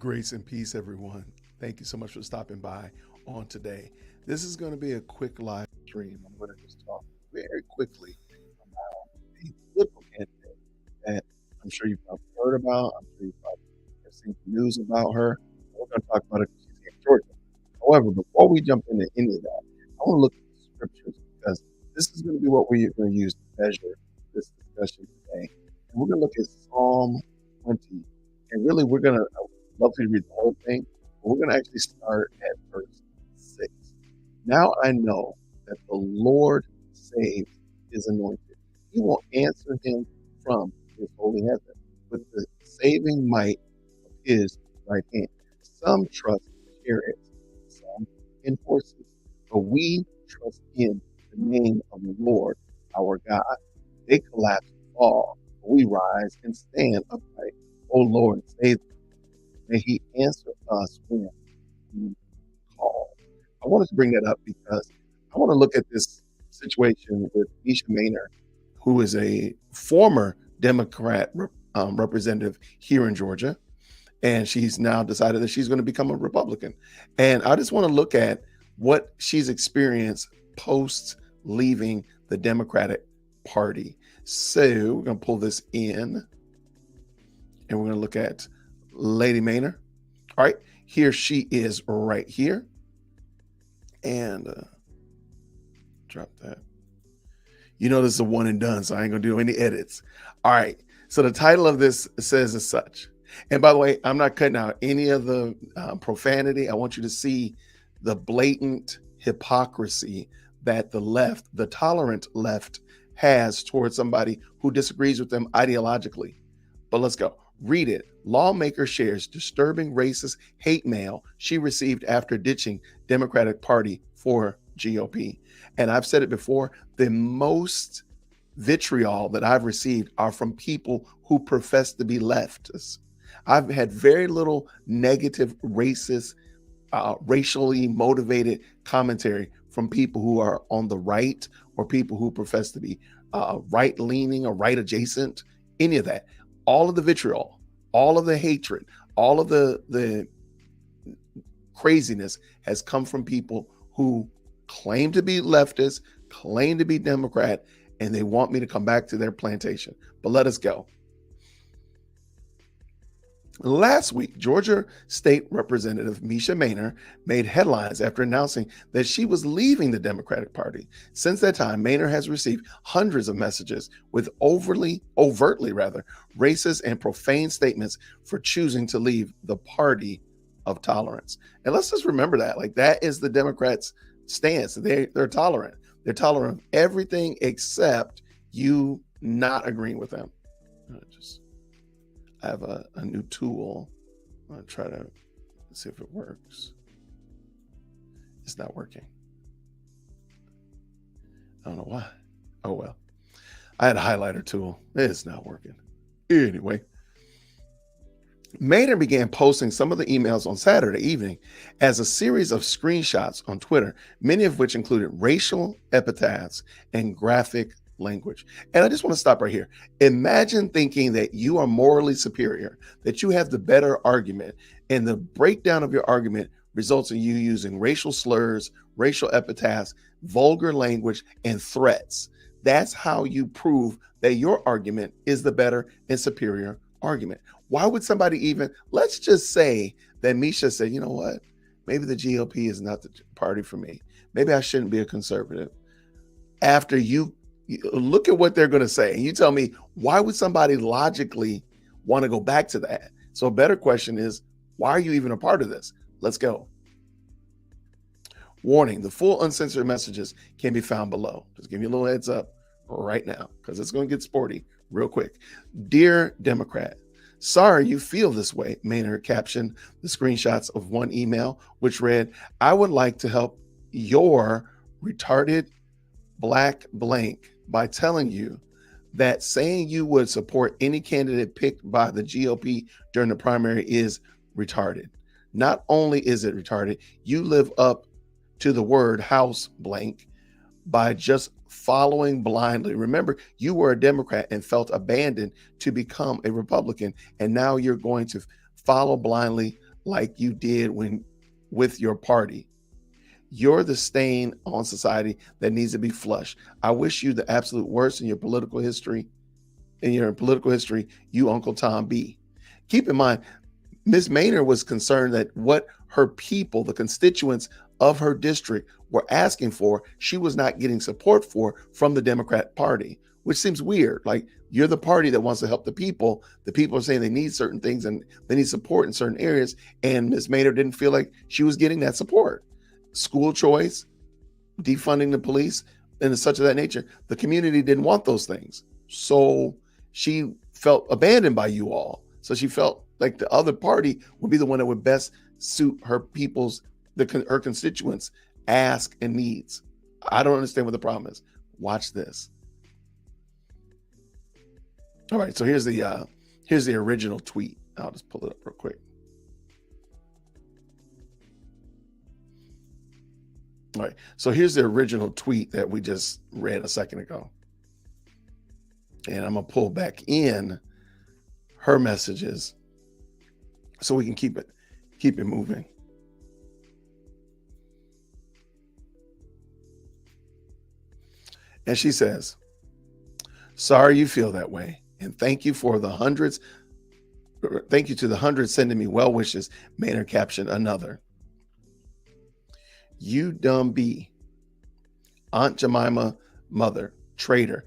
Grace and peace, everyone. Thank you so much for stopping by on today. This is going to be a quick live stream. I'm going to just talk very quickly about a political candidate that I'm sure you've probably heard about. I'm sure you've probably have seen the news about her. We're going to talk about it because she's here in Georgia. However, before we jump into any of that, I want to look at the scriptures because this is going to be what we're going to use to measure this discussion today. And we're going to look at Psalm 20. And really, we're going to love for you to read the whole thing. But we're going to actually start at verse 6. Now I know that the Lord saves his anointed. He will answer him from his holy heaven with the saving might of his right hand. Some trust in chariots, some in horses, but we trust in the name of the Lord our God. They collapse and fall, but we rise and stand upright. O Lord, save them. May he answer us when we call. I wanted to bring that up because I want to look at this situation with Mesha Mainor, who is a former Democrat representative here in Georgia, and she's now decided that she's going to become a Republican. And I just want to look at what she's experienced post leaving the Democratic Party. So we're going to pull this in, and we're going to look at Lady Mainor. All right, here she is right here. And drop that. You know, this is a one and done, so I ain't gonna do any edits. All right, so the title of this says as such. And by the way, I'm not cutting out any of the profanity. I want you to see the blatant hypocrisy that the left, the tolerant left, has towards somebody who disagrees with them ideologically. But let's go. Read it. Lawmaker shares disturbing racist hate mail she received after ditching Democratic Party for GOP. And I've said it before, the most vitriol that I've received are from people who profess to be leftists. I've had very little negative racist, racially motivated commentary from people who are on the right or people who profess to be right-leaning or right-adjacent, any of that. All of the vitriol, all of the hatred, all of the craziness has come from people who claim to be leftists, claim to be Democrat, and they want me to come back to their plantation. But let us go. Last week, Georgia State Representative Mesha Mainor made headlines after announcing that she was leaving the Democratic Party. Since that time, Mainor has received hundreds of messages with overtly racist and profane statements for choosing to leave the party of tolerance. And let's just remember that, like, that is the Democrats' stance. They're tolerant. They're tolerant of everything except you not agreeing with them. I have a new tool. I'm going to try to see if it works. It's not working. I don't know why. Oh, well. I had a highlighter tool. It's not working. Anyway, Mainor began posting some of the emails on Saturday evening as a series of screenshots on Twitter, many of which included racial epithets and graphic language. And I just want to stop right here. Imagine thinking that you are morally superior, that you have the better argument, and the breakdown of your argument results in you using racial slurs, racial epithets, vulgar language, and threats. That's how you prove that your argument is the better and superior argument. Why would somebody even, let's just say that Mesha said, you know what, maybe the GOP is not the party for me. Maybe I shouldn't be a conservative. After you look at what they're going to say, and you tell me, why would somebody logically want to go back to that? So a better question is, why are you even a part of this? Let's go. Warning, the full uncensored messages can be found below. Just give you a little heads up right now, because it's going to get sporty real quick. Dear Democrat, sorry you feel this way, Mainor captioned the screenshots of one email, which read, I would like to help your retarded black blank by telling you that saying you would support any candidate picked by the GOP during the primary is retarded. Not only is it retarded, you live up to the word house blank by just following blindly. Remember, you were a Democrat and felt abandoned to become a Republican, and now you're going to follow blindly like you did when with your party. You're the stain on society that needs to be flushed. I wish you the absolute worst in your political history. You Uncle Tom B. Keep in mind, Ms. Mainor was concerned that what her people, the constituents of her district, were asking for, she was not getting support for from the Democrat Party, which seems weird. Like, you're the party that wants to help the people. The people are saying they need certain things and they need support in certain areas. And Ms. Mainor didn't feel like she was getting that support. School choice, defunding the police, and such of that nature. The community didn't want those things. So she felt abandoned by you all. So she felt like the other party would be the one that would best suit her people's, her constituents' ask and needs. I don't understand what the problem is. Watch this. All right, so here's the original tweet. I'll just pull it up real quick. All right, so here's the original tweet that we just read a second ago. And I'm gonna pull back in her messages so we can keep it moving. And she says, "Sorry you feel that way. And thank you to the hundreds sending me well wishes." Mainor captioned another. "You dumb bee, Aunt Jemima, mother, traitor.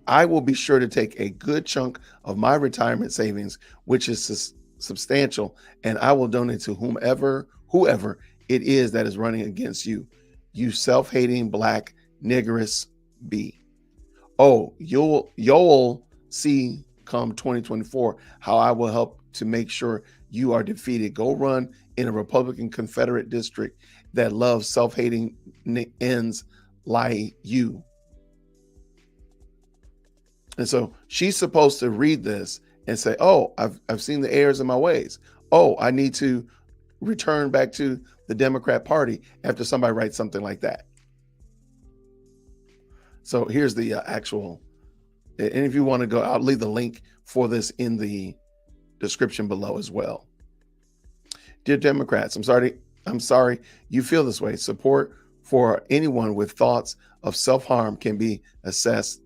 I will be sure to take a good chunk of my retirement savings, which is substantial, and I will donate to whoever it is that is running against you. You self-hating black niggerous bee. Oh, you'll see come 2024 how I will help to make sure you are defeated. Go run in a Republican Confederate district that loves self-hating ends like you." And so she's supposed to read this and say, "Oh, I've seen the errors in my ways. Oh, I need to return back to the Democrat Party," after somebody writes something like that. So here's the actual, and if you want to go, I'll leave the link for this in the description below as well. "Dear Democrats, I'm sorry you feel this way. Support for anyone with thoughts of self-harm can be assessed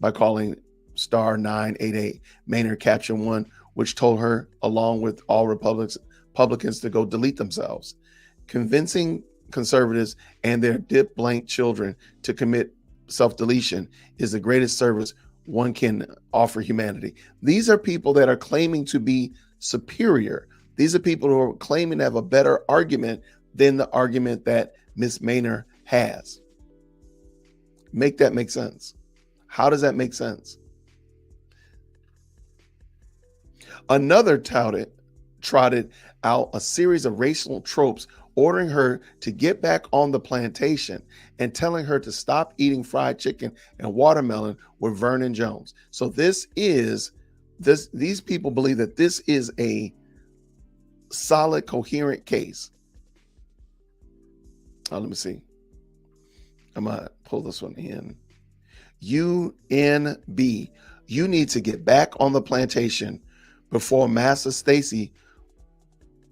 by calling *988. Mainor caption 1, which told her, along with all Republicans, to go delete themselves. Convincing conservatives and their dip blank children to commit self-deletion is the greatest service one can offer humanity." These are people that are claiming to be superior. These are people who are claiming to have a better argument than the argument that Miss Mainor has. Make that make sense. How does that make sense? Another trotted out a series of racial tropes, ordering her to get back on the plantation and telling her to stop eating fried chicken and watermelon with Vernon Jones. So these people believe that this is a solid, coherent case. Let me see. I'm gonna pull this one in. UNB, you need to get back on the plantation before Master Stacy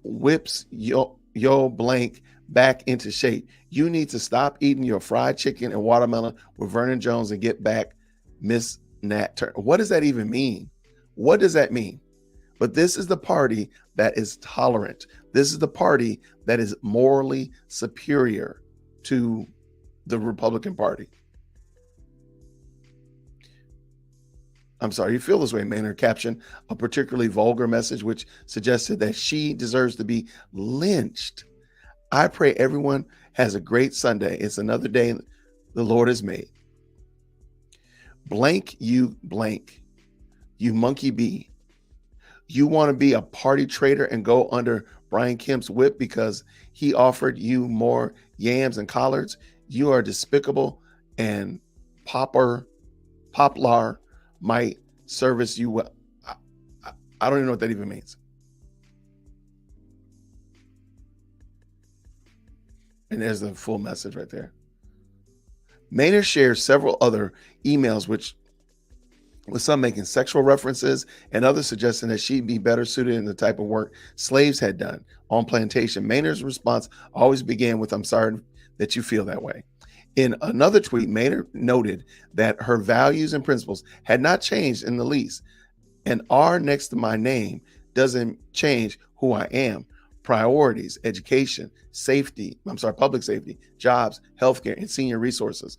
whips your blank back into shape. You need to stop eating your fried chicken and watermelon with Vernon Jones and get back Miss Nat Turner. What does that even mean? What does that mean? But this is the party that is tolerant. This is the party that is morally superior to the Republican Party. "I'm sorry you feel this way," Mainor captioned a particularly vulgar message which suggested that she deserves to be lynched. "I pray everyone has a great Sunday. It's another day the Lord has made. Blank, you monkey bee. You want to be a party traitor and go under Brian Kemp's whip because he offered you more yams and collards? You are despicable, and Poplar might service you well." I don't even know what that even means. And there's the full message right there. Mainor shares several other emails which with some making sexual references and others suggesting that she'd be better suited in the type of work slaves had done on plantation. Mainor's response always began with, "I'm sorry that you feel that way." In another tweet, Mainor noted that her values and principles had not changed in the least. An R next to my name doesn't change who I am. Priorities, education, public safety, jobs, healthcare, and senior resources.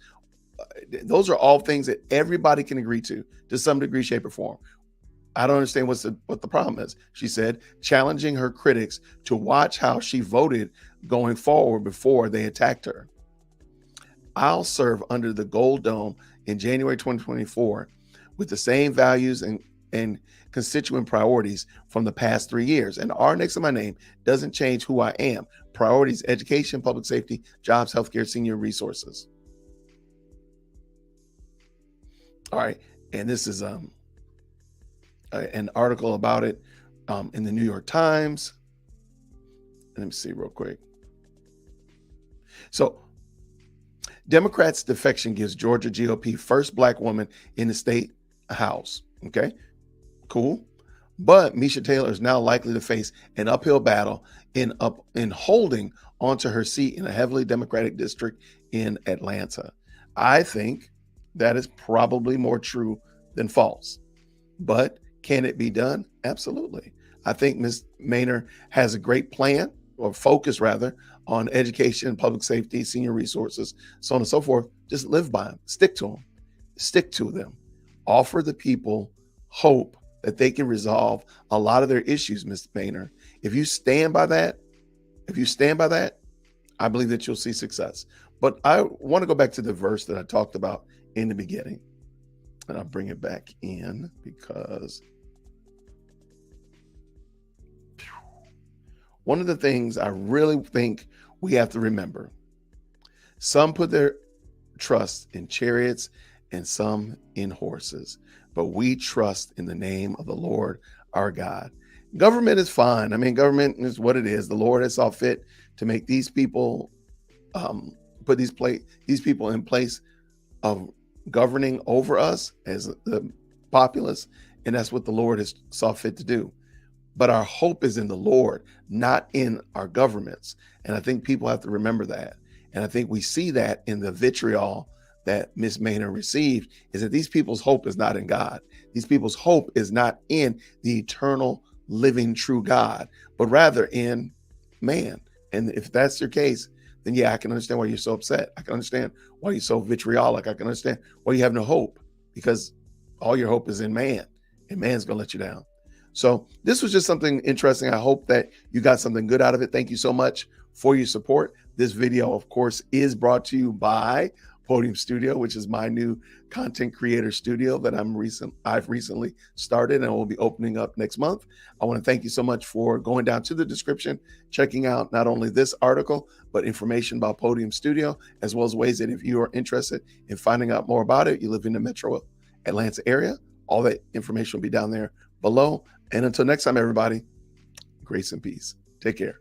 Those are all things that everybody can agree to some degree, shape, or form. I don't understand what the problem is, she said, challenging her critics to watch how she voted going forward before they attacked her. "I'll serve under the Gold Dome in January 2024 with the same values and constituent priorities from the past 3 years. And R next to my name doesn't change who I am. Priorities, education, public safety, jobs, healthcare, senior resources." All right. And this is an article about it in the New York Times. Let me see real quick. So, Democrats' defection gives Georgia GOP first Black woman in the state house. Okay, cool. But Mesha Taylor is now likely to face an uphill battle in holding onto her seat in a heavily Democratic district in Atlanta. I think that is probably more true than false. But can it be done? Absolutely. I think Ms. Mainor has a great plan, or focus rather, on education, public safety, senior resources, so on and so forth. Just live by them. Stick to them. Offer the people hope that they can resolve a lot of their issues, Ms. Mainor. If you stand by that, I believe that you'll see success. But I want to go back to the verse that I talked about in the beginning. And I'll bring it back in because one of the things I really think we have to remember, some put their trust in chariots and some in horses, but we trust in the name of the Lord our God. Government is fine. I mean, government is what it is. The Lord has saw fit to make these people, put these people in place of governing over us as the populace, and that's what the Lord has saw fit to do. But our hope is in the Lord, not in our governments. And I think people have to remember that. And I think we see that in the vitriol that Ms. Mainor received, is that these people's hope is not in God. These people's hope is not in the eternal, living, true God, but rather in man. And if that's your case, then yeah, I can understand why you're so upset. I can understand why you're so vitriolic. I can understand why you have no hope, because all your hope is in man, and man's gonna let you down. So this was just something interesting. I hope that you got something good out of it. Thank you so much for your support. This video, of course, is brought to you by Podium Studio, which is my new content creator studio that I've recently started and will be opening up next month. I want to thank you so much for going down to the description, checking out not only this article, but information about Podium Studio, as well as ways that if you are interested in finding out more about it, you live in the metro Atlanta area, all that information will be down there below. And until next time, everybody, grace and peace. Take care.